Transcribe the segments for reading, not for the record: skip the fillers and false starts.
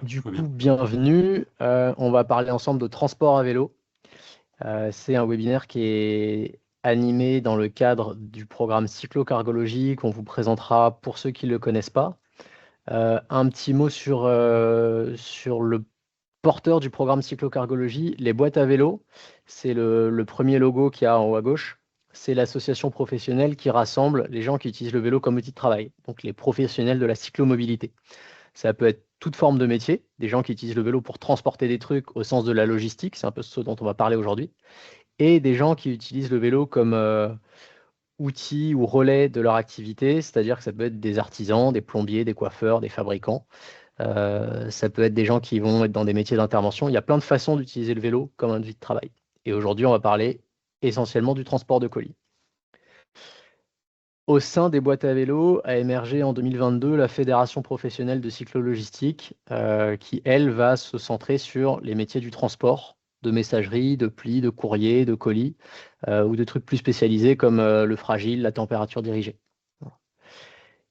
Du coup, bienvenue. On va parler ensemble de transport à vélo. C'est un webinaire qui est animé dans le cadre du programme cyclocargologie qu'on vous présentera pour ceux qui ne le connaissent pas. Un petit mot sur le porteur du programme cyclocargologie. Les boîtes à vélo, c'est le premier logo qu'il y a en haut à gauche. C'est l'association professionnelle qui rassemble les gens qui utilisent le vélo comme outil de travail, donc les professionnels de la cyclomobilité. Ça peut être toute forme de métier, des gens qui utilisent le vélo pour transporter des trucs au sens de la logistique, c'est un peu ce dont on va parler aujourd'hui, et des gens qui utilisent le vélo comme outil ou relais de leur activité, c'est-à-dire que ça peut être des artisans, des plombiers, des coiffeurs, des fabricants. Ça peut être des gens qui vont être dans des métiers d'intervention. Il y a plein de façons d'utiliser le vélo comme un outil de travail. Et aujourd'hui, on va parler essentiellement du transport de colis. Au sein des boîtes à vélo a émergé en 2022 la Fédération professionnelle de cyclo-logistique qui, elle, va se centrer sur les métiers du transport, de messagerie, de plis, de courrier, de colis ou de trucs plus spécialisés comme le fragile, la température dirigée.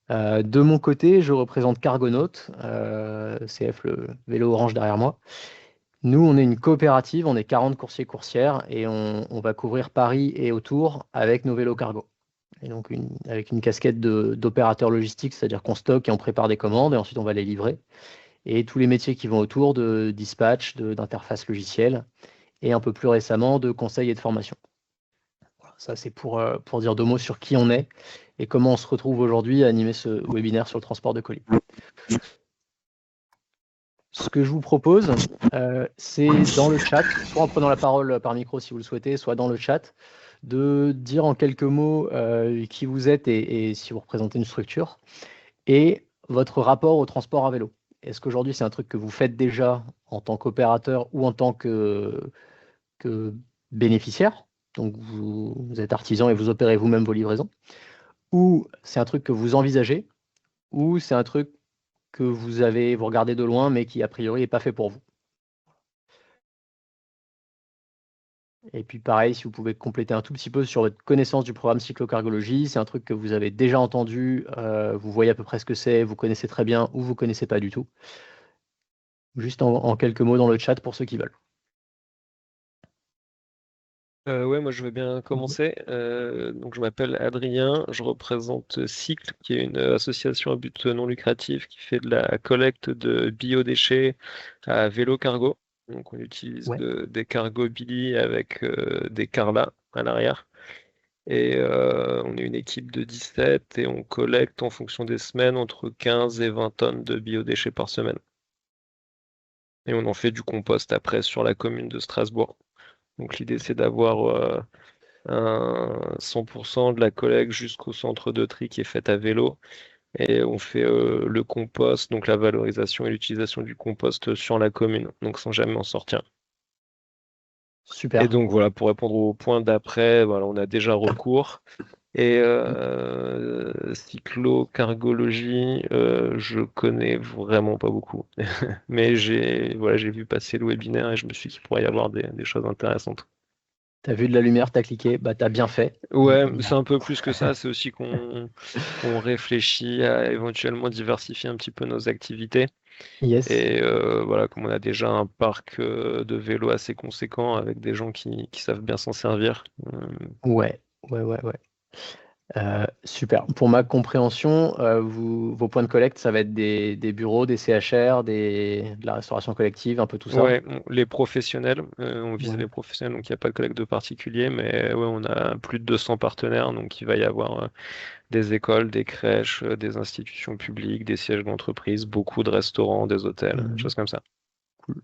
De mon côté, je représente Cargonaut, CF, le vélo orange derrière moi. Nous, on est une coopérative, on est 40 coursiers-coursières et on va couvrir Paris et autour avec nos vélos cargo. Et donc, avec une casquette d'opérateur logistique, c'est-à-dire qu'on stocke et on prépare des commandes et ensuite on va les livrer. Et tous les métiers qui vont autour de dispatch, d'interface logicielle et un peu plus récemment de conseil et de formation. Voilà, ça, c'est pour dire 2 mots sur qui on est et comment on se retrouve aujourd'hui à animer ce webinaire sur le transport de colis. Ce que je vous propose, c'est dans le chat, soit en prenant la parole par micro si vous le souhaitez, soit dans le chat, de dire en quelques mots qui vous êtes et si vous représentez une structure, et votre rapport au transport à vélo. Est-ce qu'aujourd'hui, c'est un truc que vous faites déjà en tant qu'opérateur ou en tant que bénéficiaire? Donc, vous êtes artisan et vous opérez vous-même vos livraisons. Ou c'est un truc que vous envisagez, ou c'est un truc que vous regardez de loin, mais qui, a priori, n'est pas fait pour vous. Et puis pareil, si vous pouvez compléter un tout petit peu sur votre connaissance du programme cyclocargologie, c'est un truc que vous avez déjà entendu, vous voyez à peu près ce que c'est, vous connaissez très bien ou vous connaissez pas du tout. Juste en quelques mots dans le chat pour ceux qui veulent. Ouais, moi je veux bien commencer. Donc je m'appelle Adrien, je représente Cycle, qui est une association à but non lucratif qui fait de la collecte de biodéchets à vélo cargo. Donc on utilise Ouais. des cargos Billy avec des carlas à l'arrière. Et on est une équipe de 17 et on collecte en fonction des semaines entre 15 et 20 tonnes de biodéchets par semaine. Et on en fait du compost après sur la commune de Strasbourg. Donc l'idée c'est d'avoir 100% de la collecte jusqu'au centre de tri qui est faite à vélo. Et on fait le compost, donc la valorisation et l'utilisation du compost sur la commune, donc sans jamais en sortir. Et Super. donc voilà, pour répondre au point d'après, voilà, on a déjà recours. Et cyclocargologie, je connais vraiment pas beaucoup. Mais j'ai vu passer le webinaire et je me suis dit qu'il pourrait y avoir des choses intéressantes. Tu as vu de la lumière, tu as cliqué, bah, tu as bien fait. Ouais, c'est un peu plus que ça. C'est aussi qu'on réfléchit à éventuellement diversifier un petit peu nos activités. Yes. Et voilà, comme on a déjà un parc de vélos assez conséquent avec des gens qui savent bien s'en servir. Ouais, ouais. Super. Pour ma compréhension, vos points de collecte, ça va être des bureaux, des CHR, de la restauration collective, un peu tout ça. Ouais, les professionnels, on vise Ouais. les professionnels, donc il n'y a pas de collecte de particuliers, mais ouais, on a plus de 200 partenaires, donc il va y avoir des écoles, des crèches, des institutions publiques, des sièges d'entreprise, beaucoup de restaurants, des hôtels, des Mhm. choses comme ça. Cool.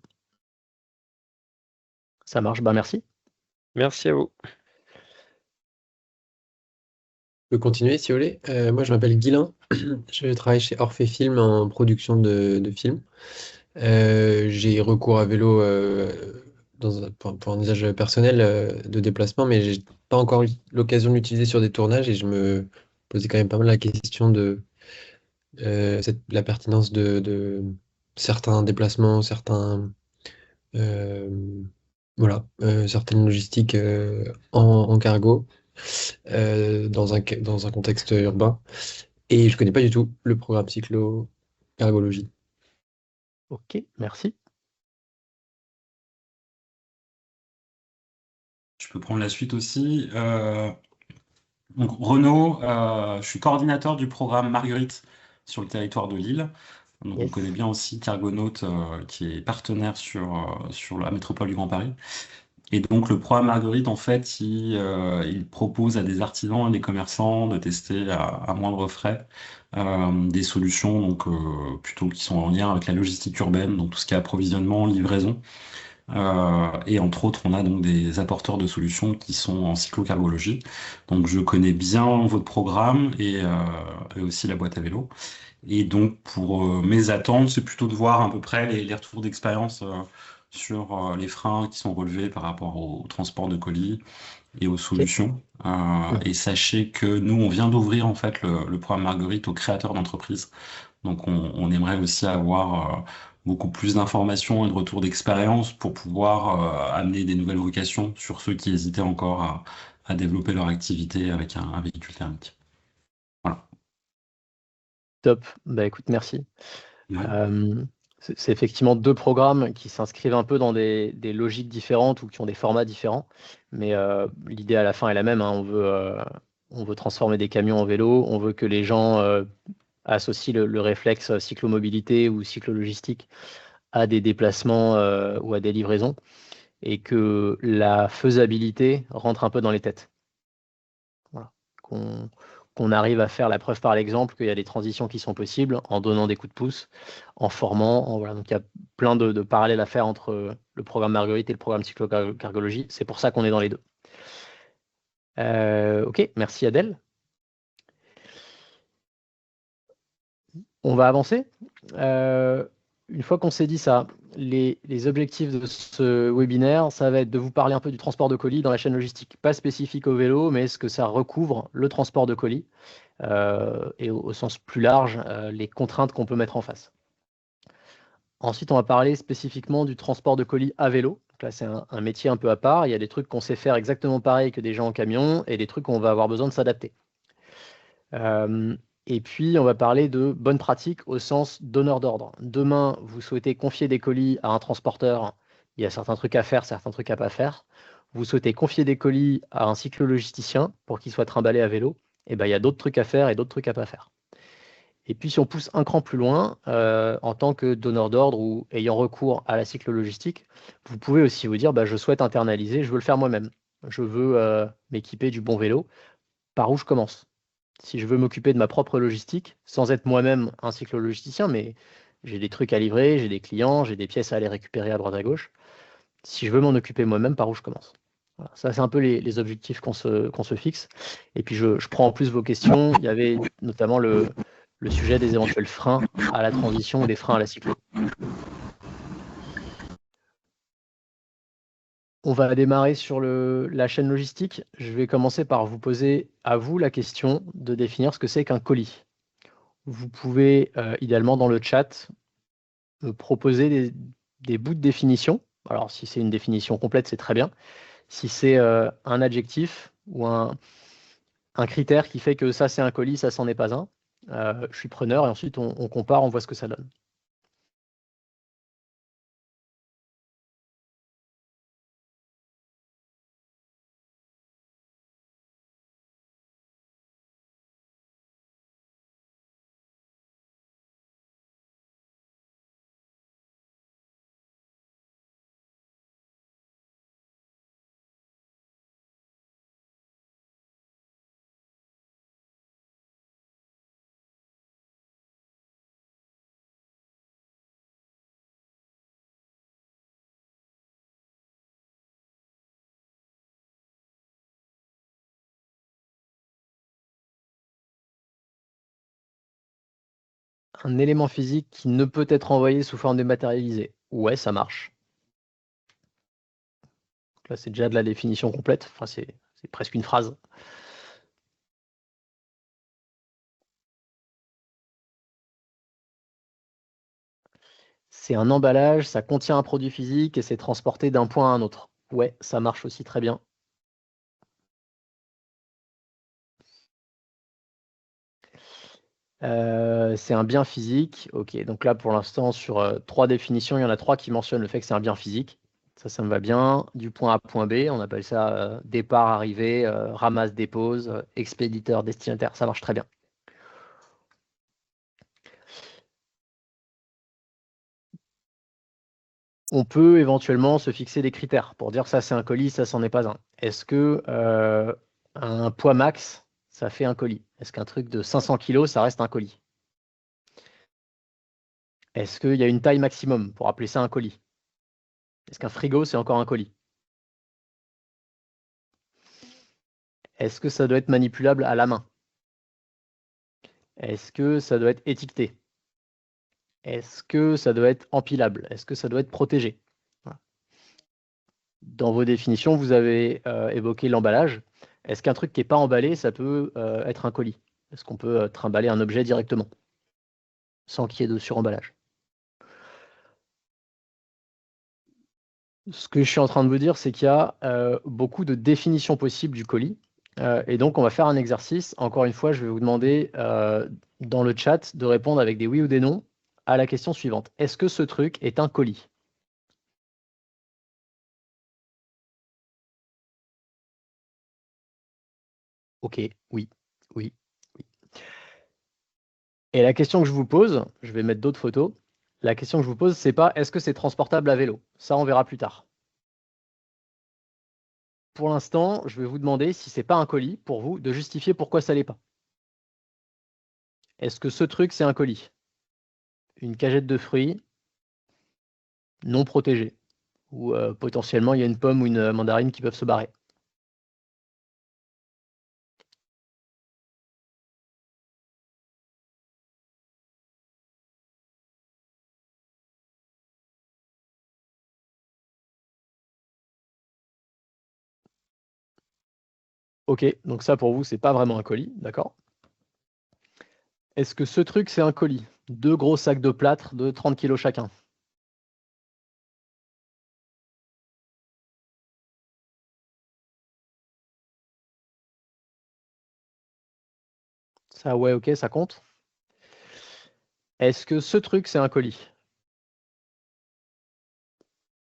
Ça marche, bah merci. Merci à vous. Je peux continuer si vous voulez. Moi, je m'appelle Guilain. Je travaille chez Orphée Film en production de films. J'ai recours à vélo pour un usage personnel de déplacement, mais j'ai pas encore eu l'occasion de l'utiliser sur des tournages et je me posais quand même pas mal la question de la pertinence de certains déplacements, euh, certaines logistiques en cargo dans un contexte urbain. Et je connais pas du tout le programme cyclo-cargologie. Ok, merci. Je peux prendre la suite aussi. Donc Renaud, je suis coordinateur du programme Marguerite sur le territoire de Lille. Donc on Yes. connaît bien aussi Cargonaut, qui est partenaire sur la métropole du Grand Paris. Et donc le programme Marguerite, en fait, il propose à des artisans et des commerçants de tester à moindre frais des solutions donc plutôt qui sont en lien avec la logistique urbaine, donc tout ce qui est approvisionnement, livraison. Et entre autres, on a donc des apporteurs de solutions qui sont en cyclocargologie. Donc je connais bien votre programme et aussi la boîte à vélo. Et donc pour mes attentes, c'est plutôt de voir à peu près les retours d'expérience sur les freins qui sont relevés par rapport au transport de colis et aux Ok. solutions. Et Mhm. sachez que nous, on vient d'ouvrir en fait le programme Marguerite aux créateurs d'entreprises. Donc on aimerait aussi avoir beaucoup plus d'informations et de retours d'expérience pour pouvoir amener des nouvelles vocations sur ceux qui hésitaient encore à développer leur activité avec un véhicule thermique. Voilà. Top. Bah, écoute, merci. Ouais. C'est effectivement 2 programmes qui s'inscrivent un peu dans des logiques différentes ou qui ont des formats différents. Mais l'idée à la fin est la même, hein. On veut transformer des camions en vélos. On veut que les gens associent le réflexe cyclomobilité ou cyclologistique à des déplacements ou à des livraisons et que la faisabilité rentre un peu dans les têtes. Voilà. Qu'on arrive à faire la preuve par l'exemple qu'il y a des transitions qui sont possibles en donnant des coups de pouce, en formant. Voilà. Donc il y a plein de parallèles à faire entre le programme Marguerite et le programme cyclocargologie. C'est pour ça qu'on est dans les deux. Ok, merci Adèle. On va avancer. Une fois qu'on s'est dit ça, les objectifs de ce webinaire, ça va être de vous parler un peu du transport de colis dans la chaîne logistique, pas spécifique au vélo, mais ce que ça recouvre, le transport de colis, et au sens plus large, les contraintes qu'on peut mettre en face. Ensuite, on va parler spécifiquement du transport de colis à vélo. Donc là, c'est un métier un peu à part. Il y a des trucs qu'on sait faire exactement pareil que des gens en camion et des trucs où on va avoir besoin de s'adapter. Et puis, on va parler de bonnes pratiques au sens donneur d'ordre. Demain, vous souhaitez confier des colis à un transporteur, il y a certains trucs à faire, certains trucs à pas faire. Vous souhaitez confier des colis à un cyclo-logisticien pour qu'il soit trimballé à vélo, et ben, il y a d'autres trucs à faire et d'autres trucs à pas faire. Et puis, si on pousse un cran plus loin, en tant que donneur d'ordre ou ayant recours à la cyclo-logistique, vous pouvez aussi vous dire, bah, je souhaite internaliser, je veux le faire moi-même. Je veux m'équiper du bon vélo. Par où je commence? Si je veux m'occuper de ma propre logistique, sans être moi-même un cyclo-logisticien, mais j'ai des trucs à livrer, j'ai des clients, j'ai des pièces à aller récupérer à droite à gauche. Si je veux m'en occuper moi-même, par où je commence? Voilà. Ça, c'est un peu les objectifs qu'on se fixe. Et puis, je prends en plus vos questions. Il y avait notamment le sujet des éventuels freins à la transition ou des freins à la cyclo. On va démarrer sur la chaîne logistique. Je vais commencer par vous poser à vous la question de définir ce que c'est qu'un colis. Vous pouvez idéalement dans le chat me proposer des bouts de définition. Alors si c'est une définition complète, c'est très bien. Si c'est un adjectif ou un critère qui fait que ça c'est un colis, ça c'en est pas un, je suis preneur et ensuite on compare, on voit ce que ça donne. Un élément physique qui ne peut être envoyé sous forme dématérialisée. Ouais, ça marche. Là, c'est déjà de la définition complète. Enfin, c'est presque une phrase. C'est un emballage, ça contient un produit physique et c'est transporté d'un point à un autre. Ouais, ça marche aussi très bien. C'est un bien physique. Ok, donc là, pour l'instant, sur 3 définitions, il y en a 3 qui mentionnent le fait que c'est un bien physique. Ça me va bien. Du point A, point B, on appelle ça départ, arrivée, ramasse, dépose, expéditeur, destinataire. Ça marche très bien. On peut éventuellement se fixer des critères pour dire ça c'est un colis, ça c'en est pas un. Est-ce que un poids max, ça fait un colis? Est-ce qu'un truc de 500 kg, ça reste un colis? Est-ce qu'il y a une taille maximum pour appeler ça un colis? Est-ce qu'un frigo, c'est encore un colis? Est-ce que ça doit être manipulable à la main? Est-ce que ça doit être étiqueté? Est-ce que ça doit être empilable? Est-ce que ça doit être protégé? Voilà. Dans vos définitions, vous avez évoqué l'emballage. Est-ce qu'un truc qui n'est pas emballé, ça peut être un colis? Est-ce qu'on peut trimballer un objet directement sans qu'il y ait de suremballage? Ce que je suis en train de vous dire, c'est qu'il y a beaucoup de définitions possibles du colis. Et donc, on va faire un exercice. Encore une fois, je vais vous demander dans le chat de répondre avec des oui ou des non à la question suivante. Est-ce que ce truc est un colis? Ok, oui, oui, oui. Et la question que je vous pose, je vais mettre d'autres photos. La question que je vous pose, c'est pas est-ce que c'est transportable à vélo? Ça, on verra plus tard. Pour l'instant, je vais vous demander si c'est pas un colis, pour vous, de justifier pourquoi ça l'est pas. Est-ce que ce truc, c'est un colis? Une cagette de fruits non protégée, ou potentiellement il y a une pomme ou une mandarine qui peuvent se barrer. Ok, donc ça pour vous, c'est pas vraiment un colis, d'accord? Est-ce que ce truc, c'est un colis? 2 gros sacs de plâtre de 30 kg chacun. Ça, ouais, ok, ça compte. Est-ce que ce truc, c'est un colis?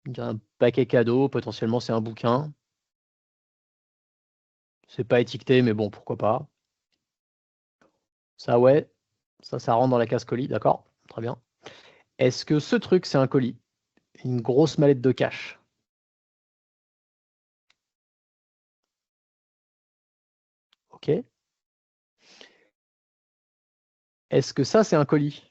Il y a un paquet cadeau, potentiellement c'est un bouquin. C'est pas étiqueté, mais bon, pourquoi pas. Ça, ouais, ça rentre dans la case colis, d'accord? Très bien. Est-ce que ce truc, c'est un colis? Une grosse mallette de cash. Ok. Est-ce que ça, c'est un colis?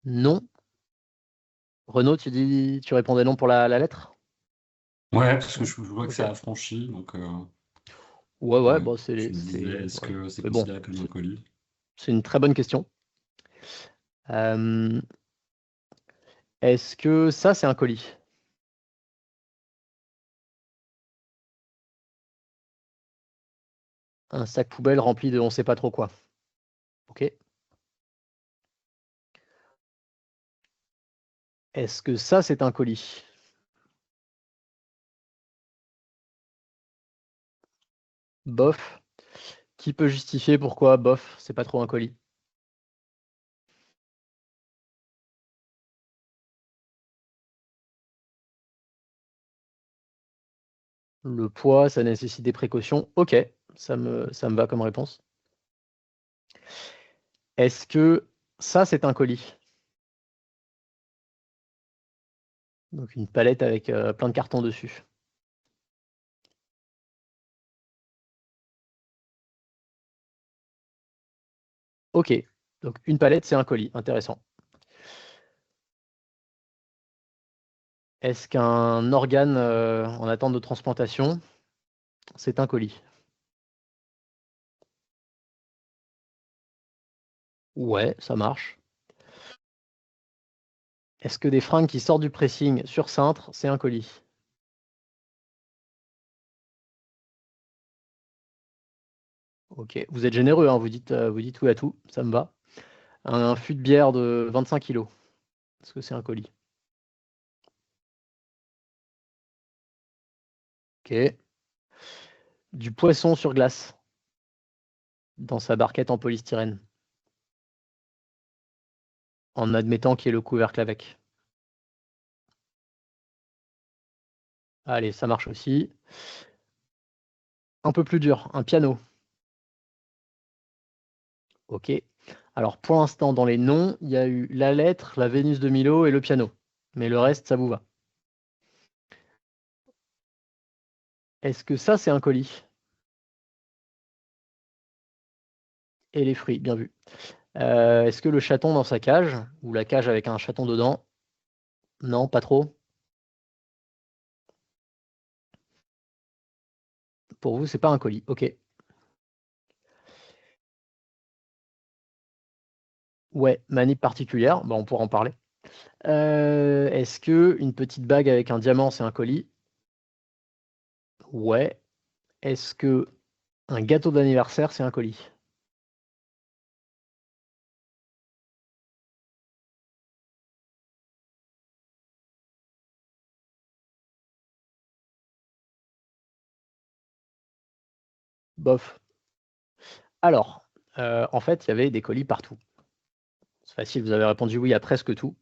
Non. Renaud, tu répondais non pour la lettre? Ouais, parce que je vois que Ok. ça a franchi, donc Ouais, ouais, bon, je me disais, est-ce ouais. que c'est Mais bon, considéré comme un colis? c'est une très bonne question. Est-ce que ça, c'est un colis? Un sac poubelle rempli de on sait pas trop quoi. Ok. Est-ce que ça, c'est un colis? Bof. Qui peut justifier pourquoi bof, c'est pas trop un colis? Le poids, ça nécessite des précautions. Ok, ça me va comme réponse. Est-ce que ça, c'est un colis? Donc une palette avec plein de cartons dessus. Ok, donc une palette, c'est un colis. Intéressant. Est-ce qu'un organe en attente de transplantation, c'est un colis? Ouais, ça marche. Est-ce que des fringues qui sortent du pressing sur cintre, c'est un colis? Ok, vous êtes généreux, hein, vous dites oui à tout, ça me va. Un fût de bière de 25 kilos. Est-ce que c'est un colis? Ok. Du poisson sur glace dans sa barquette en polystyrène, en admettant qu'il y ait le couvercle avec. Allez, ça marche aussi. Un peu plus dur, un piano. Ok. Alors pour l'instant, dans les noms, il y a eu la lettre, la Vénus de Milo et le piano. Mais le reste, ça vous va. Est-ce que ça, c'est un colis? Et les fruits, bien vu. Est-ce que le chaton dans sa cage, ou la cage avec un chaton dedans? Non, pas trop. Pour vous, c'est pas un colis. Ok. Ouais, manip particulière, bah, on pourra en parler. Est-ce que une petite bague avec un diamant, c'est un colis? Ouais. Est-ce que un gâteau d'anniversaire, c'est un colis? Bof. Alors, en fait, il y avait des colis partout. C'est facile, vous avez répondu oui à presque tout.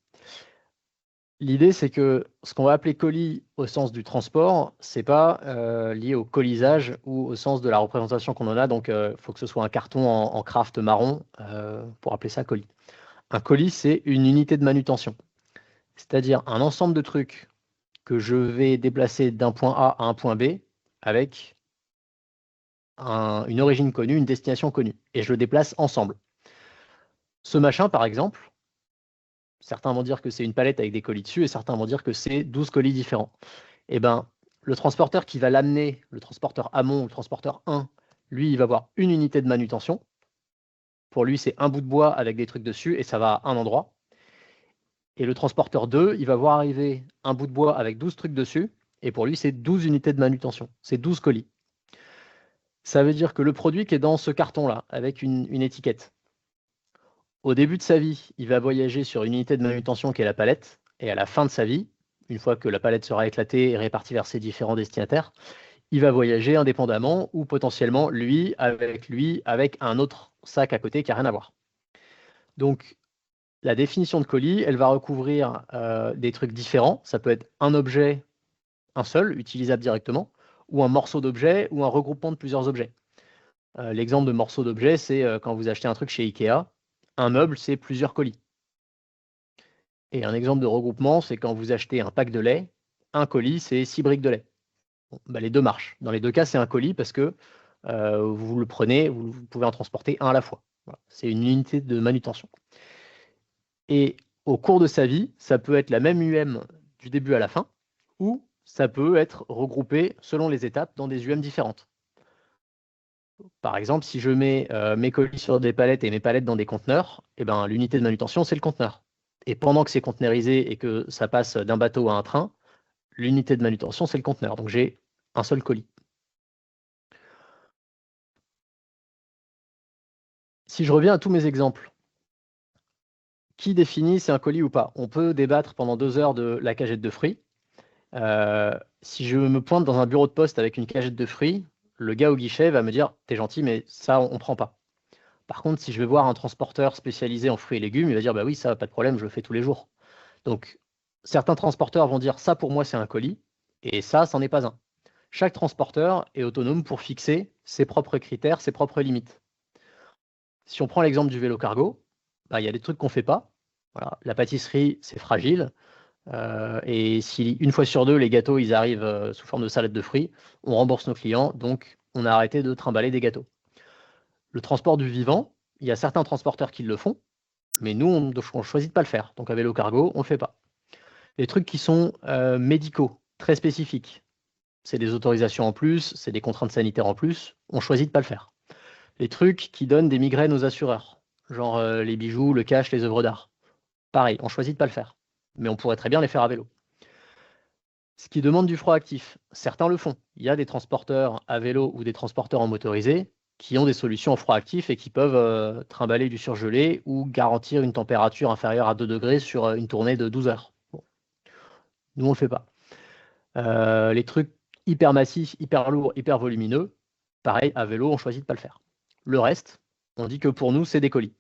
L'idée, c'est que ce qu'on va appeler colis au sens du transport, c'est pas lié au colisage ou au sens de la représentation qu'on en a. Donc, il faut que ce soit un carton en craft marron pour appeler ça colis. Un colis, c'est une unité de manutention, c'est-à-dire un ensemble de trucs que je vais déplacer d'un point A à un point B avec une origine connue, une destination connue, et je le déplace ensemble. Ce machin, par exemple, certains vont dire que c'est une palette avec des colis dessus, et certains vont dire que c'est 12 colis différents. Eh ben, le transporteur qui va l'amener, le transporteur amont, le transporteur 1, lui, il va avoir une unité de manutention. Pour lui, c'est un bout de bois avec des trucs dessus, et ça va à un endroit. Et le transporteur 2, il va voir arriver un bout de bois avec 12 trucs dessus, et pour lui, c'est 12 unités de manutention, c'est 12 colis. Ça veut dire que le produit qui est dans ce carton-là, avec une étiquette, au début de sa vie, il va voyager sur une unité de manutention qui est la palette, et à la fin de sa vie, une fois que la palette sera éclatée et répartie vers ses différents destinataires, il va voyager indépendamment ou potentiellement lui, avec un autre sac à côté qui n'a rien à voir. Donc, la définition de colis, elle va recouvrir des trucs différents. Ça peut être un objet, un seul, utilisable directement, ou un morceau d'objet, ou un regroupement de plusieurs objets. L'exemple de morceau d'objet, c'est quand vous achetez un truc chez Ikea, un meuble, c'est plusieurs colis. Et un exemple de regroupement, c'est quand vous achetez un pack de lait, un colis, c'est 6 briques de lait. Bon, bah, les deux marchent. Dans les deux cas, c'est un colis parce que vous le prenez, vous pouvez en transporter un à la fois. Voilà. C'est une unité de manutention. Et au cours de sa vie, ça peut être la même UM du début à la fin, ou ça peut être regroupé selon les étapes dans des UM différentes. Par exemple, si je mets mes colis sur des palettes et mes palettes dans des conteneurs, eh ben, l'unité de manutention, c'est le conteneur. Et pendant que c'est conteneurisé et que ça passe d'un bateau à un train, l'unité de manutention, c'est le conteneur. Donc j'ai un seul colis. Si je reviens à tous mes exemples, qui définit si c'est un colis ou pas? On peut débattre pendant 2 heures de la cagette de fruits. Si je me pointe dans un bureau de poste avec une cagette de fruits, le gars au guichet va me dire « T'es gentil, mais ça, on ne prend pas ». Par contre, si je vais voir un transporteur spécialisé en fruits et légumes, il va dire « Bah oui, ça, pas de problème, je le fais tous les jours ». Donc, certains transporteurs vont dire « Ça, pour moi, c'est un colis » et ça, c'en est pas un. Chaque transporteur est autonome pour fixer ses propres critères, ses propres limites. Si on prend l'exemple du vélo cargo, bah, il y a des trucs qu'on ne fait pas. Voilà. La pâtisserie, c'est fragile. Et si une fois sur deux, les gâteaux ils arrivent sous forme de salade de fruits, on rembourse nos clients, donc on a arrêté de trimballer des gâteaux. Le transport du vivant, il y a certains transporteurs qui le font, mais nous, on choisit de pas le faire. Donc à vélo cargo, on le fait pas. Les trucs qui sont médicaux, très spécifiques, c'est des autorisations en plus, c'est des contraintes sanitaires en plus, on choisit de pas le faire. Les trucs qui donnent des migraines aux assureurs, genre les bijoux, le cash, les œuvres d'art. Pareil, on choisit de pas le faire, mais on pourrait très bien les faire à vélo. Ce qui demande du froid actif, certains le font. Il y a des transporteurs à vélo ou des transporteurs en motorisé qui ont des solutions en froid actif et qui peuvent trimballer du surgelé ou garantir une température inférieure à 2 degrés sur une tournée de 12 heures. Bon. Nous, on ne le fait pas. Les trucs hyper massifs, hyper lourds, hyper volumineux, pareil, à vélo, on choisit de ne pas le faire. Le reste, on dit que pour nous, c'est des colis.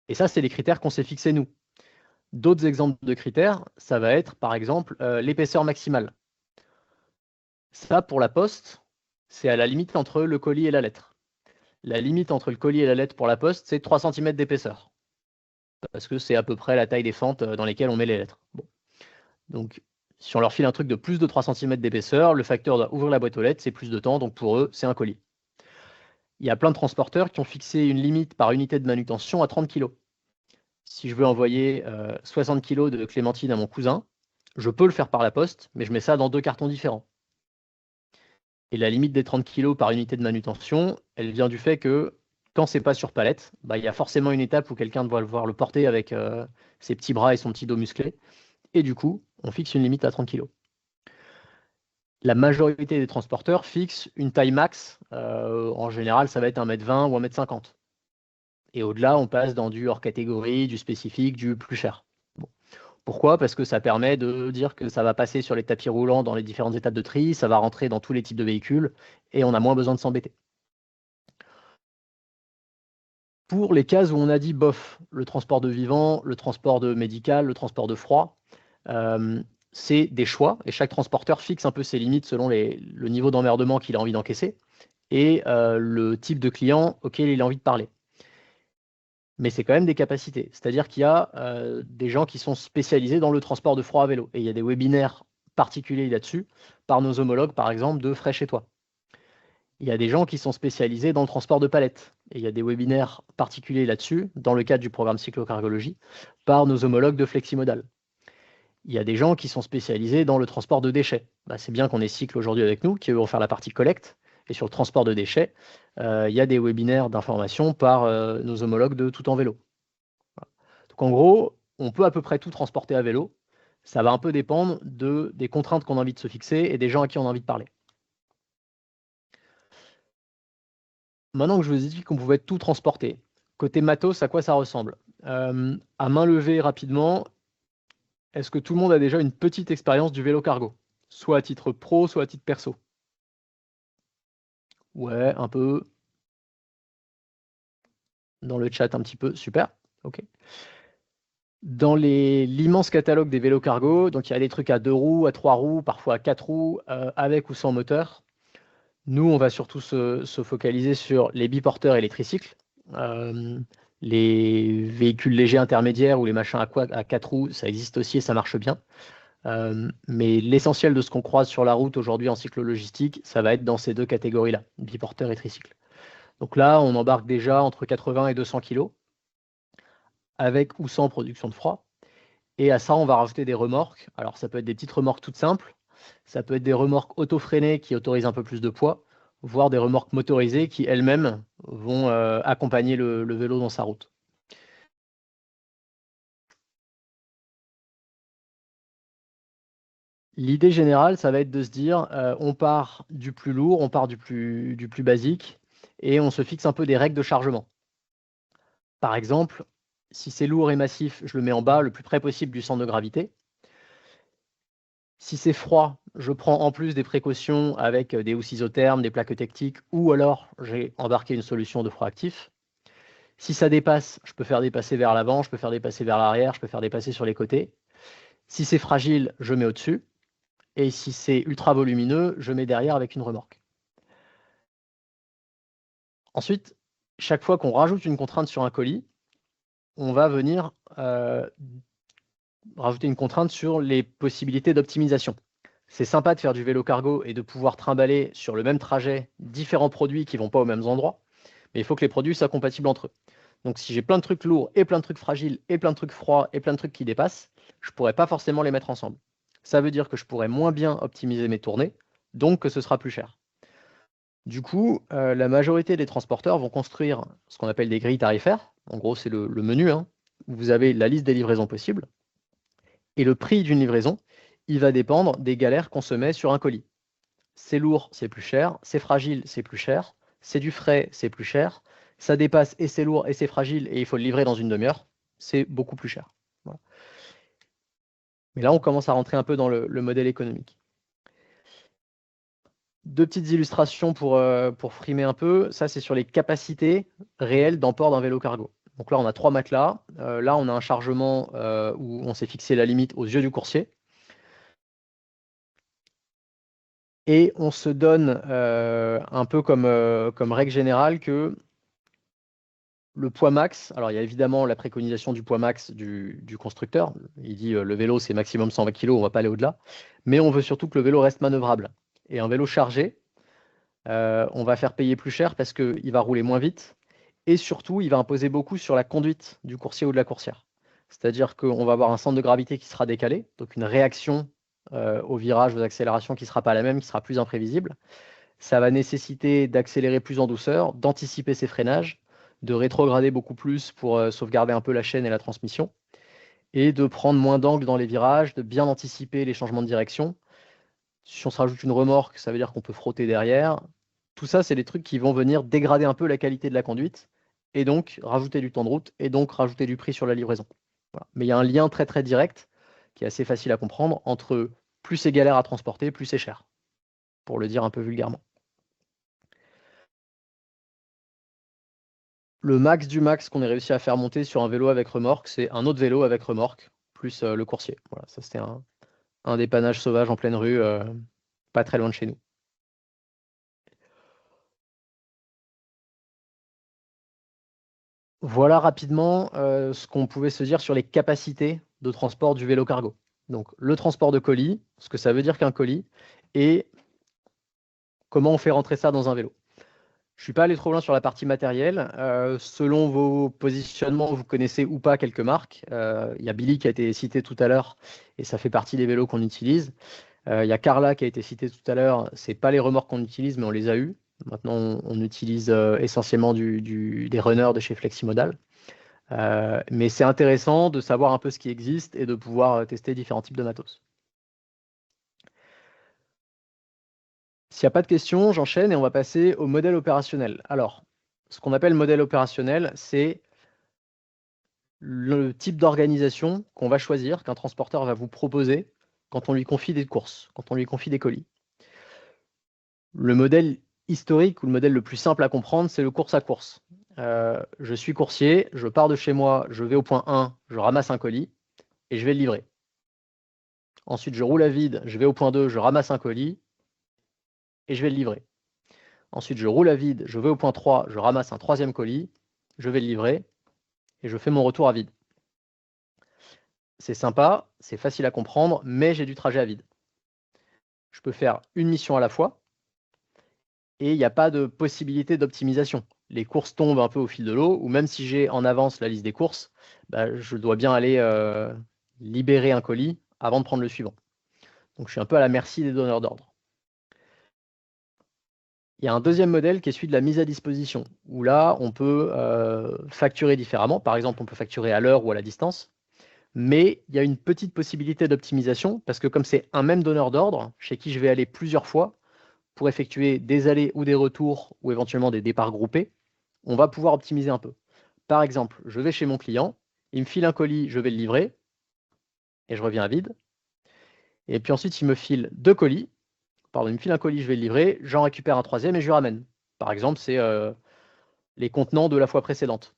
Et ça, c'est les critères qu'on s'est fixés nous. D'autres exemples de critères, ça va être, par exemple, l'épaisseur maximale. Ça, pour la poste, c'est à la limite entre le colis et la lettre. La limite entre le colis et la lettre pour la poste, c'est 3 cm d'épaisseur. Parce que c'est à peu près la taille des fentes dans lesquelles on met les lettres. Bon. Donc, si on leur file un truc de plus de 3 cm d'épaisseur, le facteur doit ouvrir la boîte aux lettres, c'est plus de temps, donc pour eux, c'est un colis. Il y a plein de transporteurs qui ont fixé une limite par unité de manutention à 30 kg. Si je veux envoyer 60 kg de clémentine à mon cousin, je peux le faire par la poste, mais je mets ça dans 2 cartons différents. Et la limite des 30 kg par unité de manutention, elle vient du fait que quand c'est pas sur palette, il y a forcément une étape où quelqu'un doit devoir le porter avec ses petits bras et son petit dos musclé. Et du coup, on fixe une limite à 30 kg. La majorité des transporteurs fixent une taille max. En général, ça va être 1,20 m ou 1,50 m. Et au-delà, on passe dans du hors catégorie, du spécifique, du plus cher. Bon. Pourquoi? Parce que ça permet de dire que ça va passer sur les tapis roulants dans les différentes étapes de tri, ça va rentrer dans tous les types de véhicules, et on a moins besoin de s'embêter. Pour les cases où on a dit bof, le transport de vivant, le transport de médical, le transport de froid, c'est des choix, et chaque transporteur fixe un peu ses limites selon le niveau d'emmerdement qu'il a envie d'encaisser, et le type de client auquel il a envie de parler. Mais c'est quand même des capacités. C'est-à-dire qu'il y a des gens qui sont spécialisés dans le transport de froid à vélo. Et il y a des webinaires particuliers là-dessus, par nos homologues, par exemple, de Frais chez toi. Il y a des gens qui sont spécialisés dans le transport de palettes. Et il y a des webinaires particuliers là-dessus, dans le cadre du programme cyclocargologie, par nos homologues de Fleximodal. Il y a des gens qui sont spécialisés dans le transport de déchets. C'est bien qu'on ait Cycle aujourd'hui avec nous, qui vont faire la partie collecte. Et sur le transport de déchets, il y a des webinaires d'information par nos homologues de Tout en vélo. Voilà. Donc en gros, on peut à peu près tout transporter à vélo. Ça va un peu dépendre des contraintes qu'on a envie de se fixer et des gens à qui on a envie de parler. Maintenant que je vous ai dit qu'on pouvait tout transporter, côté matos, à quoi ça ressemble? À main levée rapidement, est-ce que tout le monde a déjà une petite expérience du vélo cargo? Soit à titre pro, soit à titre perso? Ouais, un peu. Dans le chat un petit peu, super, ok. Dans l'immense catalogue des vélos cargo, donc il y a des trucs à 2 roues, à 3 roues, parfois à 4 roues, avec ou sans moteur. Nous, on va surtout se focaliser sur les biporteurs et les tricycles. Les véhicules légers intermédiaires ou les machins à 4 roues, ça existe aussi et ça marche bien. Mais l'essentiel de ce qu'on croise sur la route aujourd'hui en cyclo-logistique, ça va être dans ces 2 catégories-là, biporteurs et tricycles. Donc là, on embarque déjà entre 80 et 200 kg, avec ou sans production de froid. Et à ça, on va rajouter des remorques. Alors, ça peut être des petites remorques toutes simples, ça peut être des remorques auto-freinées qui autorisent un peu plus de poids, voire des remorques motorisées qui, elles-mêmes, vont accompagner le vélo dans sa route. L'idée générale, ça va être de se dire, on part du plus lourd, on part du plus basique, et on se fixe un peu des règles de chargement. Par exemple, si c'est lourd et massif, je le mets en bas, le plus près possible du centre de gravité. Si c'est froid, je prends en plus des précautions avec des housses isothermes, des plaques eutectiques, ou alors j'ai embarqué une solution de froid actif. Si ça dépasse, je peux faire dépasser vers l'avant, je peux faire dépasser vers l'arrière, je peux faire dépasser sur les côtés. Si c'est fragile, je mets au-dessus. Et si c'est ultra volumineux, je mets derrière avec une remorque. Ensuite, chaque fois qu'on rajoute une contrainte sur un colis, on va venir rajouter une contrainte sur les possibilités d'optimisation. C'est sympa de faire du vélo cargo et de pouvoir trimballer sur le même trajet différents produits qui ne vont pas aux mêmes endroits, mais il faut que les produits soient compatibles entre eux. Donc si j'ai plein de trucs lourds et plein de trucs fragiles et plein de trucs froids et plein de trucs qui dépassent, je ne pourrais pas forcément les mettre ensemble. Ça veut dire que je pourrais moins bien optimiser mes tournées, donc que ce sera plus cher. Du coup, la majorité des transporteurs vont construire ce qu'on appelle des grilles tarifaires. En gros, c'est le menu, où vous avez la liste des livraisons possibles. Et le prix d'une livraison, il va dépendre des galères qu'on se met sur un colis. C'est lourd, c'est plus cher. C'est fragile, c'est plus cher. c'est du frais, c'est plus cher. Ça dépasse et c'est lourd et c'est fragile et il faut le livrer dans une demi-heure, c'est beaucoup plus cher. Voilà. Mais là, on commence à rentrer un peu dans le modèle économique. Deux petites illustrations pour frimer un peu. Ça, c'est sur les capacités réelles d'emport d'un vélo cargo. Donc là, on a 3 matelas. Là, on a un chargement où on s'est fixé la limite aux yeux du coursier. Et on se donne un peu comme règle générale que le poids max, alors il y a évidemment la préconisation du poids max du constructeur. Il dit le vélo, c'est maximum 120 kg, on ne va pas aller au-delà. Mais on veut surtout que le vélo reste manœuvrable. Et un vélo chargé, on va faire payer plus cher parce qu'il va rouler moins vite. Et surtout, il va imposer beaucoup sur la conduite du coursier ou de la coursière. C'est-à-dire qu'on va avoir un centre de gravité qui sera décalé, donc une réaction aux virages, aux accélérations qui ne sera pas la même, qui sera plus imprévisible. Ça va nécessiter d'accélérer plus en douceur, d'anticiper ses freinages, de rétrograder beaucoup plus pour sauvegarder un peu la chaîne et la transmission, et de prendre moins d'angle dans les virages, de bien anticiper les changements de direction. Si on se rajoute une remorque, ça veut dire qu'on peut frotter derrière. Tout ça, c'est des trucs qui vont venir dégrader un peu la qualité de la conduite, et donc rajouter du temps de route, et donc rajouter du prix sur la livraison. Voilà. Mais il y a un lien très très direct, qui est assez facile à comprendre, entre plus c'est galère à transporter, plus c'est cher, pour le dire un peu vulgairement. Le max du max qu'on ait réussi à faire monter sur un vélo avec remorque, c'est un autre vélo avec remorque, plus le coursier. Voilà, ça c'était un dépannage sauvage en pleine rue, pas très loin de chez nous. Voilà rapidement ce qu'on pouvait se dire sur les capacités de transport du vélo cargo. Donc le transport de colis, ce que ça veut dire qu'un colis, et comment on fait rentrer ça dans un vélo. Je ne suis pas allé trop loin sur la partie matérielle. Selon vos positionnements, vous connaissez ou pas quelques marques. Il y a Billy qui a été cité tout à l'heure, et ça fait partie des vélos qu'on utilise. Il y a Carla qui a été cité tout à l'heure. Ce n'est pas les remorques qu'on utilise, mais on les a eues. Maintenant, on utilise essentiellement des runners de chez Fleximodal. Mais c'est intéressant de savoir un peu ce qui existe et de pouvoir tester différents types de matos. S'il n'y a pas de questions, j'enchaîne et on va passer au modèle opérationnel. Alors, ce qu'on appelle modèle opérationnel, c'est le type d'organisation qu'on va choisir, qu'un transporteur va vous proposer quand on lui confie des courses, quand on lui confie des colis. Le modèle historique ou le modèle le plus simple à comprendre, c'est le course à course. Je suis coursier, je pars de chez moi, je vais au point 1, je ramasse un colis et je vais le livrer. Ensuite, je roule à vide, je vais au point 2, je ramasse un colis et je vais le livrer. Ensuite, je roule à vide, je vais au point 3, je ramasse un 3e colis, je vais le livrer et je fais mon retour à vide. C'est sympa, c'est facile à comprendre, mais j'ai du trajet à vide. Je peux faire une mission à la fois et il n'y a pas de possibilité d'optimisation. Les courses tombent un peu au fil de l'eau, ou même si j'ai en avance la liste des courses, je dois bien aller libérer un colis avant de prendre le suivant. Donc je suis un peu à la merci des donneurs d'ordre. Il y a un deuxième modèle qui est celui de la mise à disposition, où là, on peut facturer différemment. Par exemple, on peut facturer à l'heure ou à la distance. Mais il y a une petite possibilité d'optimisation, parce que comme c'est un même donneur d'ordre, chez qui je vais aller plusieurs fois, pour effectuer des allers ou des retours, ou éventuellement des départs groupés, on va pouvoir optimiser un peu. Par exemple, je vais chez mon client, il me file un colis, je vais le livrer, et je reviens à vide. Et puis ensuite, il me file 2 colis. Pardon, il me file un colis, je vais le livrer, j'en récupère un 3e et je lui ramène. Par exemple, c'est les contenants de la fois précédente.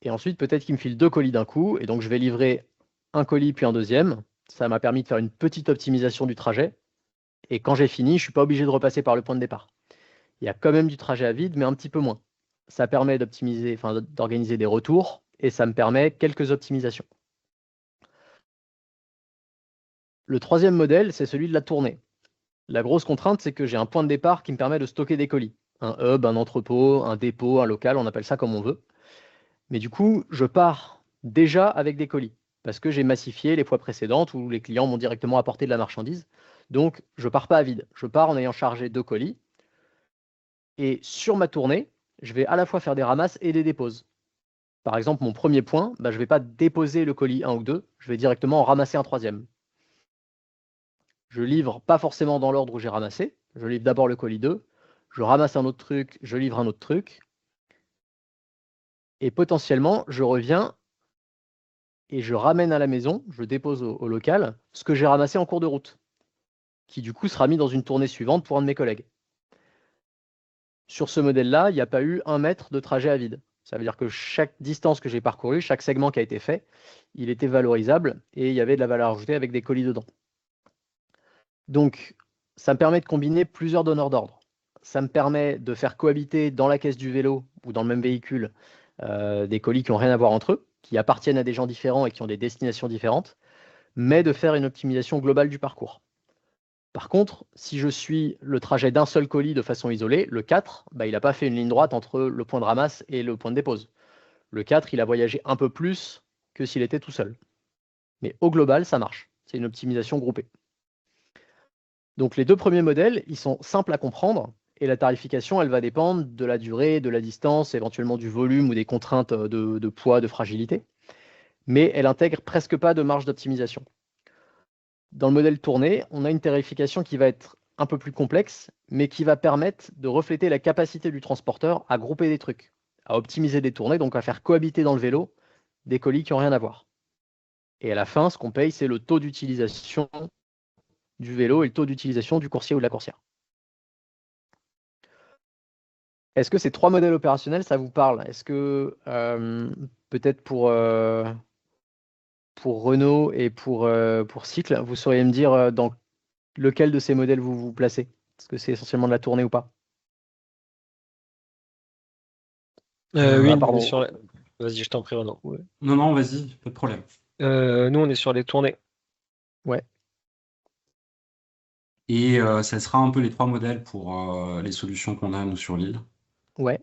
Et ensuite, peut-être qu'il me file 2 colis d'un coup, et donc je vais livrer un colis puis un 2e. Ça m'a permis de faire une petite optimisation du trajet. Et quand j'ai fini, je ne suis pas obligé de repasser par le point de départ. Il y a quand même du trajet à vide, mais un petit peu moins. Ça permet d'optimiser, enfin, d'organiser des retours, et ça me permet quelques optimisations. Le 3e modèle, c'est celui de la tournée. La grosse contrainte, c'est que j'ai un point de départ qui me permet de stocker des colis. Un hub, un entrepôt, un dépôt, un local, on appelle ça comme on veut. Mais du coup, je pars déjà avec des colis, parce que j'ai massifié les fois précédentes où les clients m'ont directement apporté de la marchandise. Donc, je ne pars pas à vide. Je pars en ayant chargé 2 colis. Et sur ma tournée, je vais à la fois faire des ramasses et des déposes. Par exemple, mon premier point, je ne vais pas déposer le colis 1 ou 2, je vais directement en ramasser un 3e. Je livre pas forcément dans l'ordre où j'ai ramassé. Je livre d'abord le colis 2, je ramasse un autre truc, je livre un autre truc, et potentiellement, je reviens et je ramène à la maison, je dépose au local, ce que j'ai ramassé en cours de route, qui du coup sera mis dans une tournée suivante pour un de mes collègues. Sur ce modèle-là, il n'y a pas eu 1 mètre de trajet à vide. Ça veut dire que chaque distance que j'ai parcourue, chaque segment qui a été fait, il était valorisable et il y avait de la valeur ajoutée avec des colis dedans. Donc, ça me permet de combiner plusieurs donneurs d'ordre. Ça me permet de faire cohabiter dans la caisse du vélo ou dans le même véhicule des colis qui n'ont rien à voir entre eux, qui appartiennent à des gens différents et qui ont des destinations différentes, mais de faire une optimisation globale du parcours. Par contre, si je suis le trajet d'un seul colis de façon isolée, le 4, il n'a pas fait une ligne droite entre le point de ramasse et le point de dépose. Le 4, il a voyagé un peu plus que s'il était tout seul. Mais au global, ça marche. C'est une optimisation groupée. Donc les 2 premiers modèles, ils sont simples à comprendre et la tarification, elle va dépendre de la durée, de la distance, éventuellement du volume ou des contraintes de poids, de fragilité. Mais elle intègre presque pas de marge d'optimisation. Dans le modèle tourné, on a une tarification qui va être un peu plus complexe, mais qui va permettre de refléter la capacité du transporteur à grouper des trucs, à optimiser des tournées, donc à faire cohabiter dans le vélo des colis qui n'ont rien à voir. Et à la fin, ce qu'on paye, c'est le taux d'utilisation du vélo et le taux d'utilisation du coursier ou de la coursière. Est-ce que ces 3 modèles opérationnels, ça vous parle? Est-ce que peut-être pour Renault et pour Cycle, vous sauriez me dire dans lequel de ces modèles vous vous placez? Est-ce que c'est essentiellement de la tournée ou pas? Oui, pardon. on est sur la... Vas-y, je t'en prie, Renaud. Ouais. Non, vas-y, pas de problème. Nous, on est sur les tournées. Ouais. Et ça sera un peu les 3 modèles pour les solutions qu'on a, nous, sur l'île. Ouais.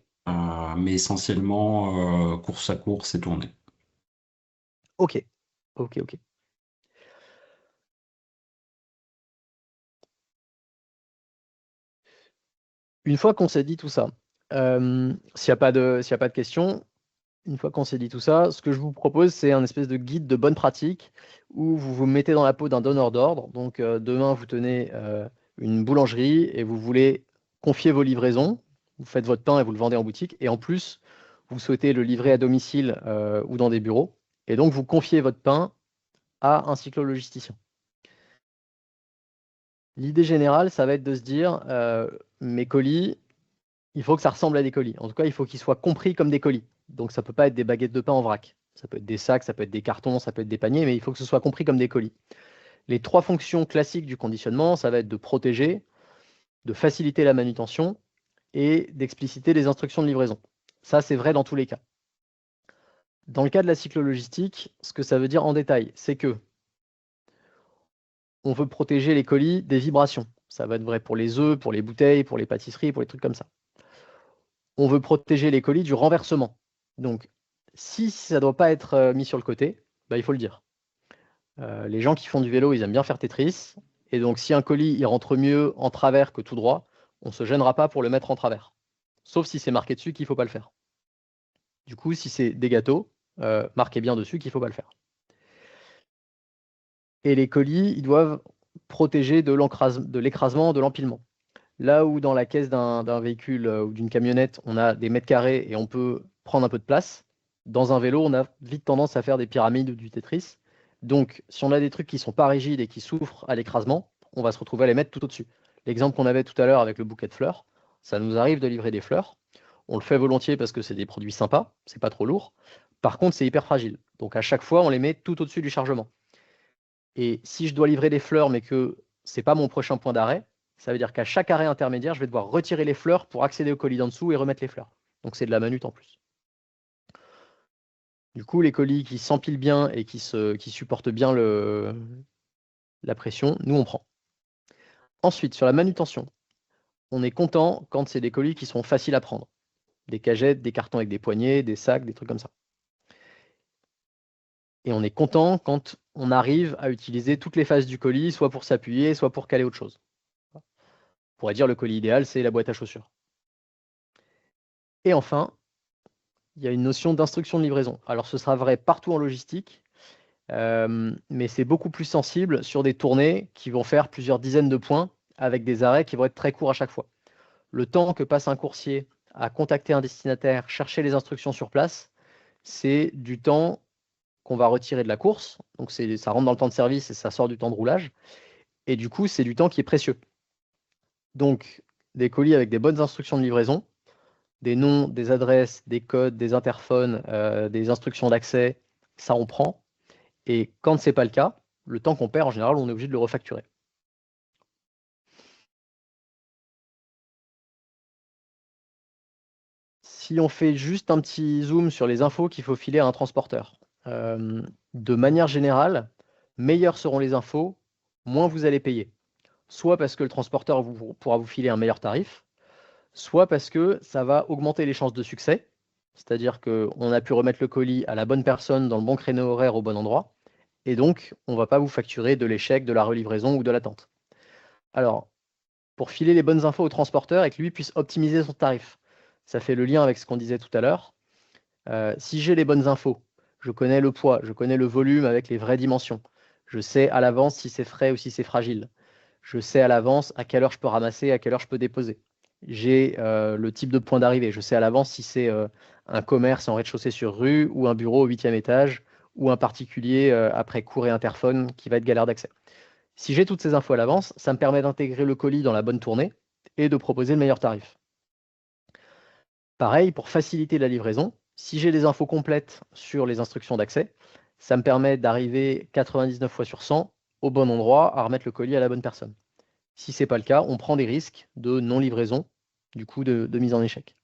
Mais essentiellement, course à course et tournée. Ok. Une fois qu'on s'est dit tout ça, s'il n'y a pas de questions, une fois qu'on s'est dit tout ça, ce que je vous propose, c'est un espèce de guide de bonne pratique où vous vous mettez dans la peau d'un donneur d'ordre. Donc demain, vous tenez une boulangerie et vous voulez confier vos livraisons. Vous faites votre pain et vous le vendez en boutique. Et en plus, vous souhaitez le livrer à domicile ou dans des bureaux. Et donc, vous confiez votre pain à un cyclo-logisticien. L'idée générale, ça va être de se dire, mes colis, il faut que ça ressemble à des colis. En tout cas, il faut qu'ils soient compris comme des colis. Donc, ça ne peut pas être des baguettes de pain en vrac. Ça peut être des sacs, ça peut être des cartons, ça peut être des paniers, mais il faut que ce soit compris comme des colis. Les 3 fonctions classiques du conditionnement, ça va être de protéger, de faciliter la manutention et d'expliciter les instructions de livraison. Ça, c'est vrai dans tous les cas. Dans le cas de la cyclo-logistique, ce que ça veut dire en détail, c'est que on veut protéger les colis des vibrations. Ça va être vrai pour les œufs, pour les bouteilles, pour les pâtisseries, pour les trucs comme ça. On veut protéger les colis du renversement. Donc, si ça ne doit pas être mis sur le côté, il faut le dire. Les gens qui font du vélo, ils aiment bien faire Tetris. Et donc, si un colis il rentre mieux en travers que tout droit, on ne se gênera pas pour le mettre en travers. Sauf si c'est marqué dessus qu'il ne faut pas le faire. Du coup, si c'est des gâteaux, marquez bien dessus qu'il ne faut pas le faire. Et les colis, ils doivent protéger de l'écrasement, de l'empilement. Là où dans la caisse d'un véhicule ou d'une camionnette, on a des mètres carrés et on peut prendre un peu de place, dans un vélo, on a vite tendance à faire des pyramides ou du Tetris. Donc, si on a des trucs qui ne sont pas rigides et qui souffrent à l'écrasement, on va se retrouver à les mettre tout au-dessus. L'exemple qu'on avait tout à l'heure avec le bouquet de fleurs, ça nous arrive de livrer des fleurs. On le fait volontiers parce que c'est des produits sympas, c'est pas trop lourd. Par contre, c'est hyper fragile. Donc, à chaque fois, on les met tout au-dessus du chargement. Et si je dois livrer des fleurs, mais que ce n'est pas mon prochain point d'arrêt, ça veut dire qu'à chaque arrêt intermédiaire, je vais devoir retirer les fleurs pour accéder au colis d'en dessous et remettre les fleurs. Donc c'est de la manute en plus. Du coup, les colis qui s'empilent bien et qui supportent bien la pression, nous on prend. Ensuite, sur la manutention, on est content quand c'est des colis qui sont faciles à prendre. Des cagettes, des cartons avec des poignées, des sacs, des trucs comme ça. Et on est content quand on arrive à utiliser toutes les faces du colis, soit pour s'appuyer, soit pour caler autre chose. On pourrait dire le colis idéal, c'est la boîte à chaussures. Et enfin, il y a une notion d'instruction de livraison. Alors, ce sera vrai partout en logistique, mais c'est beaucoup plus sensible sur des tournées qui vont faire plusieurs dizaines de points avec des arrêts qui vont être très courts à chaque fois. le temps que passe un coursier à contacter un destinataire, chercher les instructions sur place, c'est du temps qu'on va retirer de la course. Donc ça rentre dans le temps de service et ça sort du temps de roulage. Et du coup, c'est du temps qui est précieux. Donc, des colis avec des bonnes instructions de livraison, des noms, des adresses, des codes, des interphones, des instructions d'accès, ça on prend. Et quand ce n'est pas le cas, le temps qu'on perd, en général, on est obligé de le refacturer. Si on fait juste un petit zoom sur les infos qu'il faut filer à un transporteur, de manière générale, meilleures seront les infos, moins vous allez payer. Soit parce que le transporteur pourra vous filer un meilleur tarif, soit parce que ça va augmenter les chances de succès, c'est-à-dire qu'on a pu remettre le colis à la bonne personne dans le bon créneau horaire au bon endroit, et donc on ne va pas vous facturer de l'échec, de la relivraison ou de l'attente. Alors, pour filer les bonnes infos au transporteur et que lui puisse optimiser son tarif, ça fait le lien avec ce qu'on disait tout à l'heure. Si j'ai les bonnes infos, je connais le poids, je connais le volume avec les vraies dimensions, je sais à l'avance si c'est frais ou si c'est fragile, je sais à l'avance à quelle heure je peux ramasser, à quelle heure je peux déposer. J'ai le type de point d'arrivée, je sais à l'avance si c'est un commerce en rez-de-chaussée sur rue ou un bureau au 8e étage ou un particulier après cour et interphone qui va être galère d'accès. Si j'ai toutes ces infos à l'avance, ça me permet d'intégrer le colis dans la bonne tournée et de proposer le meilleur tarif. Pareil, pour faciliter la livraison, si j'ai les infos complètes sur les instructions d'accès, ça me permet d'arriver 99 fois sur 100 au bon endroit à remettre le colis à la bonne personne. Si ce n'est pas le cas, on prend des risques de non-livraison, du coup de mise en échec.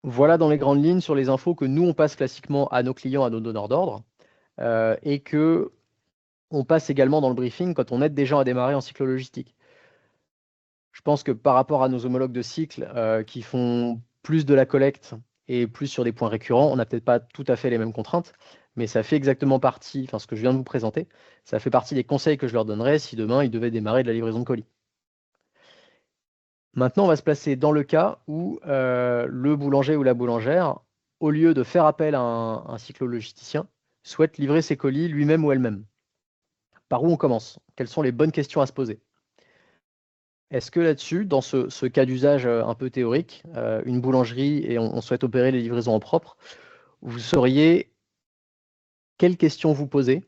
Voilà dans les grandes lignes sur les infos que nous, on passe classiquement à nos clients, à nos donneurs d'ordre, et que on passe également dans le briefing quand on aide des gens à démarrer en cyclo-logistique. Je pense que par rapport à nos homologues de cycle qui font plus de la collecte et plus sur des points récurrents, on n'a peut-être pas tout à fait les mêmes contraintes, mais ça fait exactement partie, enfin ce que je viens de vous présenter, ça fait partie des conseils que je leur donnerais si demain ils devaient démarrer de la livraison de colis. Maintenant, on va se placer dans le cas où le boulanger ou la boulangère, au lieu de faire appel à un cyclo-logisticien, souhaite livrer ses colis lui-même ou elle-même. Par où on commence? Quelles sont les bonnes questions à se poser? Est-ce que là-dessus, dans ce cas d'usage un peu théorique, une boulangerie et on souhaite opérer les livraisons en propre, vous sauriez quelles questions vous poser?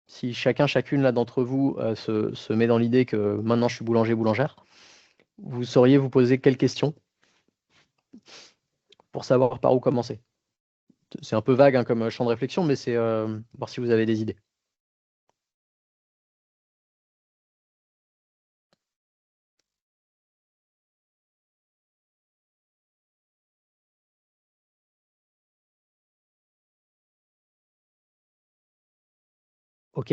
Si chacune là d'entre vous se met dans l'idée que maintenant je suis boulanger, boulangère, vous sauriez vous poser quelles questions pour savoir par où commencer? C'est un peu vague hein, comme champ de réflexion, mais c'est voir si vous avez des idées. Ok.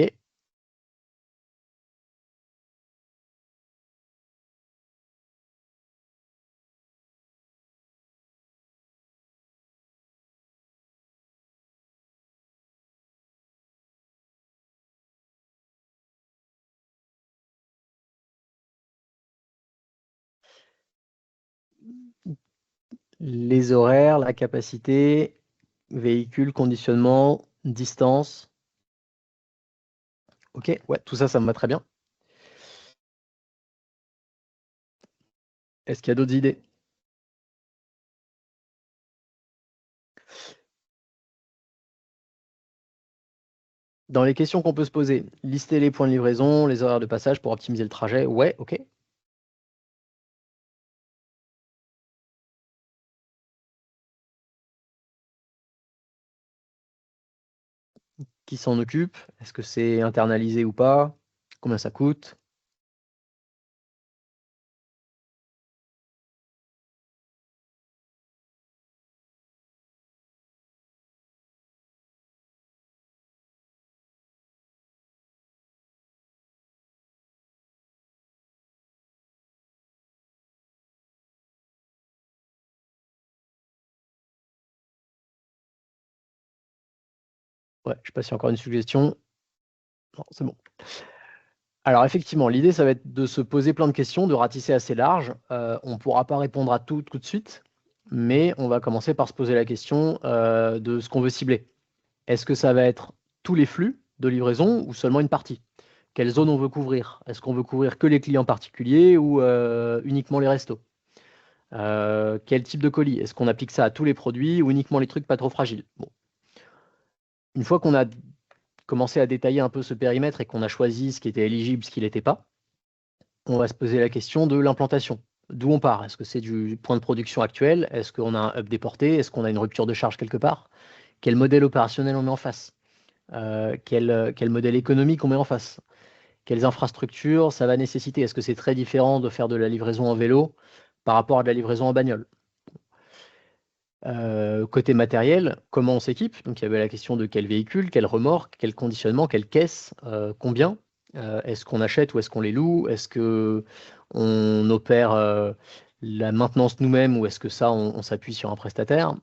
Les horaires, la capacité, véhicule, conditionnement, distance. Ok, ouais, tout ça, ça me va très bien. Est-ce qu'il y a d'autres idées? Dans les questions qu'on peut se poser, lister les points de livraison, les horaires de passage pour optimiser le trajet. Ouais, ok. Qui s'en occupe? Est-ce que c'est internalisé ou pas? Combien ça coûte? Ouais, je sais pas s'il y a encore une suggestion. Non, c'est bon. Alors effectivement, l'idée, ça va être de se poser plein de questions, de ratisser assez large. On ne pourra pas répondre à tout de suite, mais on va commencer par se poser la question de ce qu'on veut cibler. Est-ce que ça va être tous les flux de livraison ou seulement une partie? quelle zone on veut couvrir. Est-ce qu'on veut couvrir que les clients particuliers ou uniquement les restos? Quel type de colis? Est-ce qu'on applique ça à tous les produits ou uniquement les trucs pas trop fragiles? Bon. Une fois qu'on a commencé à détailler un peu ce périmètre et qu'on a choisi ce qui était éligible, ce qui l'était pas, on va se poser la question de l'implantation. D'où on part? Est-ce que c'est du point de production actuel? Est-ce qu'on a un hub déporté? Est-ce qu'on a une rupture de charge quelque part? Quel modèle opérationnel on met en face? Quel modèle économique on met en face? Quelles infrastructures ça va nécessiter? Est-ce que c'est très différent de faire de la livraison en vélo par rapport à de la livraison en bagnole? Côté matériel, comment on s'équipe? Donc il y avait la question de quel véhicule, quelle remorque, quel conditionnement, quelle caisse, combien? Est-ce qu'on achète ou est-ce qu'on les loue? Est-ce qu'on opère la maintenance nous-mêmes ou est-ce que ça, on s'appuie sur un prestataire?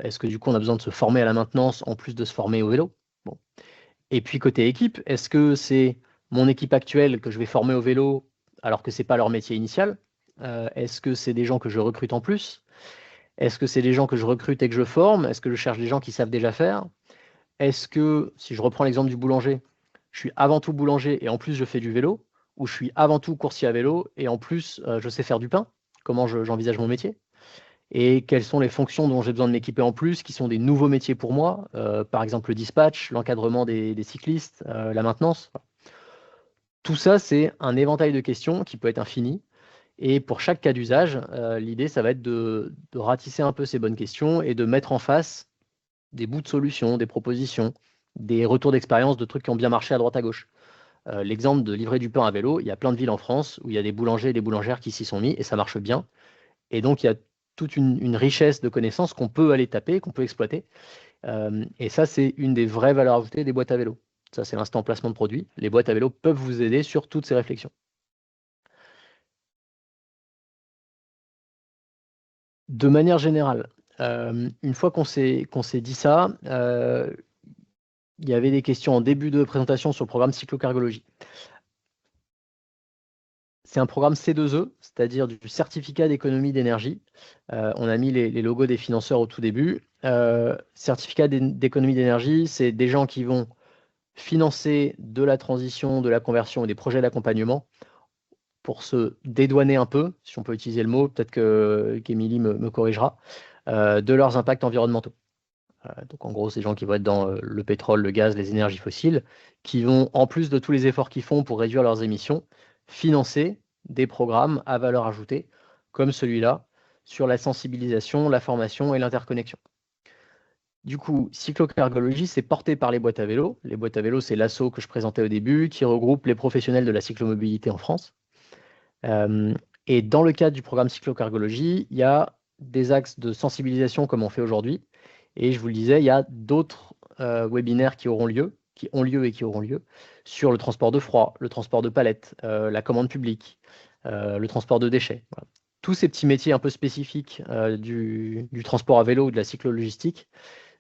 Est-ce que du coup, on a besoin de se former à la maintenance en plus de se former au vélo? Bon. Et puis côté équipe, est-ce que c'est mon équipe actuelle que je vais former au vélo alors que c'est pas leur métier initial? Est-ce que c'est des gens que je recrute en plus? Est-ce que c'est des gens que je recrute et que je forme? Est-ce que je cherche des gens qui savent déjà faire? Est-ce que, si je reprends l'exemple du boulanger, je suis avant tout boulanger et en plus je fais du vélo? Ou je suis avant tout coursier à vélo et en plus je sais faire du pain? Comment j'envisage mon métier? Et quelles sont les fonctions dont j'ai besoin de m'équiper en plus, qui sont des nouveaux métiers pour moi? Par exemple le dispatch, l'encadrement des cyclistes, la maintenance. Tout ça, c'est un éventail de questions qui peut être infini. Et pour chaque cas d'usage, l'idée, ça va être de ratisser un peu ces bonnes questions et de mettre en face des bouts de solutions, des propositions, des retours d'expérience de trucs qui ont bien marché à droite à gauche. L'exemple de livrer du pain à vélo, il y a plein de villes en France où il y a des boulangers et des boulangères qui s'y sont mis et ça marche bien. Et donc, il y a toute une richesse de connaissances qu'on peut aller taper, qu'on peut exploiter. Et ça, c'est une des vraies valeurs ajoutées des boîtes à vélo. Ça, c'est l'instant placement de produit. Les boîtes à vélo peuvent vous aider sur toutes ces réflexions. De manière générale, une fois qu'on s'est dit ça, il y avait des questions en début de présentation sur le programme cyclocargologie. C'est un programme C2E, c'est-à-dire du certificat d'économie d'énergie. On a mis les logos des financeurs au tout début. Certificat d'économie d'énergie, c'est des gens qui vont financer de la transition, de la conversion et des projets d'accompagnement pour se dédouaner un peu, si on peut utiliser le mot, peut-être qu'Émilie me corrigera, de leurs impacts environnementaux. Donc en gros, c'est des gens qui vont être dans le pétrole, le gaz, les énergies fossiles, qui vont, en plus de tous les efforts qu'ils font pour réduire leurs émissions, financer des programmes à valeur ajoutée, comme celui-là, sur la sensibilisation, la formation et l'interconnexion. Du coup, cyclocargologie, c'est porté par les boîtes à vélo. Les boîtes à vélo, c'est l'asso que je présentais au début, qui regroupe les professionnels de la cyclomobilité en France. Et dans le cadre du programme cyclocargologie, il y a des axes de sensibilisation comme on fait aujourd'hui. Et je vous le disais, il y a d'autres webinaires qui ont lieu et qui auront lieu sur le transport de froid, le transport de palettes, la commande publique, le transport de déchets. Voilà. Tous ces petits métiers un peu spécifiques du transport à vélo ou de la cyclologistique,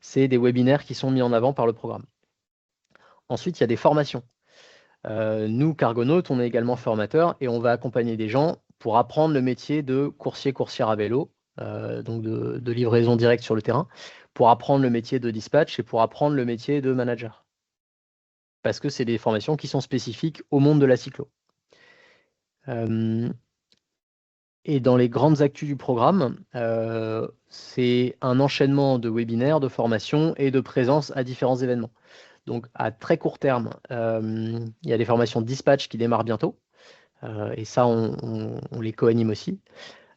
c'est des webinaires qui sont mis en avant par le programme. Ensuite, il y a des formations. Nous, Cargonautes, on est également formateurs et on va accompagner des gens pour apprendre le métier de coursière à vélo, donc de livraison directe sur le terrain, pour apprendre le métier de dispatch et pour apprendre le métier de manager. Parce que c'est des formations qui sont spécifiques au monde de la cyclo. Et dans les grandes actus du programme, c'est un enchaînement de webinaires, de formations et de présence à différents événements. Donc à très court terme, il y a des formations dispatch qui démarrent bientôt. Et ça, on les co-anime aussi.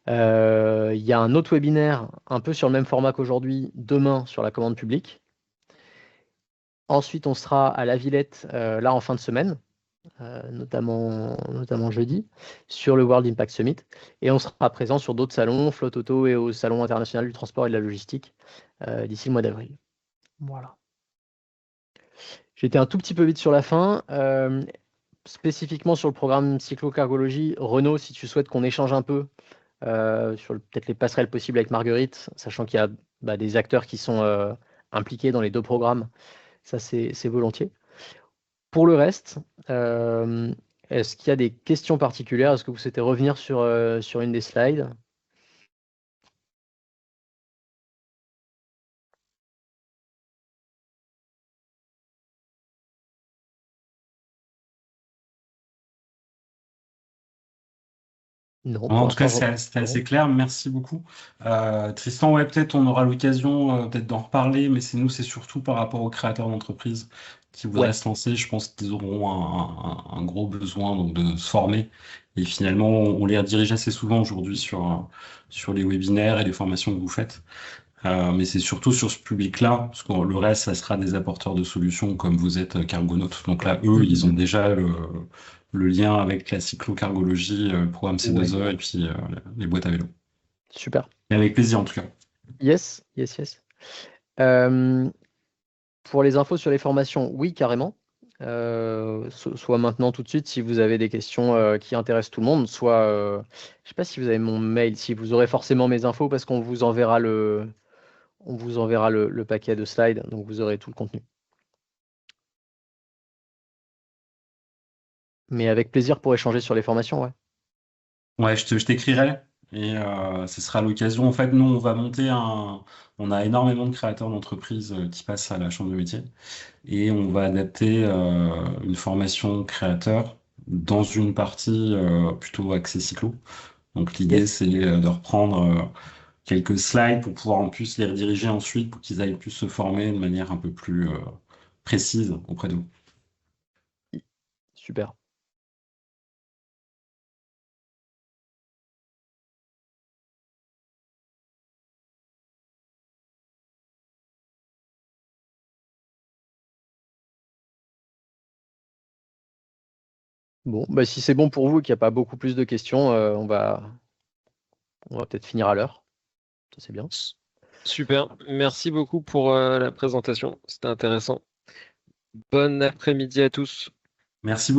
Il y a un autre webinaire un peu sur le même format qu'aujourd'hui, demain, sur la commande publique. Ensuite, on sera à la Villette, là, en fin de semaine, notamment jeudi, sur le World Impact Summit. Et on sera présent sur d'autres salons, Flotte Auto et au Salon international du transport et de la logistique, d'ici le mois d'avril. Voilà. J'étais un tout petit peu vite sur la fin. Spécifiquement sur le programme cyclocargologie, Renaud, si tu souhaites qu'on échange un peu sur peut-être les passerelles possibles avec Marguerite, sachant qu'il y a des acteurs qui sont impliqués dans les deux programmes, ça c'est volontiers. Pour le reste, est-ce qu'il y a des questions particulières? Est-ce que vous souhaitez revenir sur une des slides? Non, En pour tout cas, l'instant, c'était assez clair. Merci beaucoup. Tristan, ouais, peut-être on aura l'occasion peut-être d'en reparler, mais c'est surtout par rapport aux créateurs d'entreprises qui voudraient ouais, se lancer. Je pense qu'ils auront un gros besoin donc, de se former. Et finalement, on les redirige assez souvent aujourd'hui sur les webinaires et les formations que vous faites. Mais c'est surtout sur ce public-là, parce que le reste, ça sera des apporteurs de solutions comme vous êtes Cargonaut. Donc là, eux, ils ont déjà le lien avec la cyclocargologie, le programme ouais, C2E et puis les boîtes à vélo. super. Mais avec plaisir en tout cas. Yes, yes, yes. Euh, pour les infos sur les formations, oui, carrément. Soit maintenant tout de suite si vous avez des questions qui intéressent tout le monde, soit je sais pas si vous avez mon mail, si vous aurez forcément mes infos parce qu'on vous enverra le paquet de slides, donc vous aurez tout le contenu. Mais avec plaisir pour échanger sur les formations, ouais. Ouais, je t'écrirai et ce sera l'occasion. En fait, nous, on va monter on a énormément de créateurs d'entreprises qui passent à la chambre de métier et on va adapter une formation créateur dans une partie plutôt axée cyclo. Donc l'idée, Yes, c'est de reprendre quelques slides pour pouvoir en plus les rediriger ensuite pour qu'ils aillent plus se former de manière un peu plus précise auprès de vous. super. Bon, bah si c'est bon pour vous et qu'il n'y a pas beaucoup plus de questions, on va peut-être finir à l'heure. Ça c'est bien. Super, merci beaucoup pour la présentation, c'était intéressant. Bon après-midi à tous. Merci beaucoup.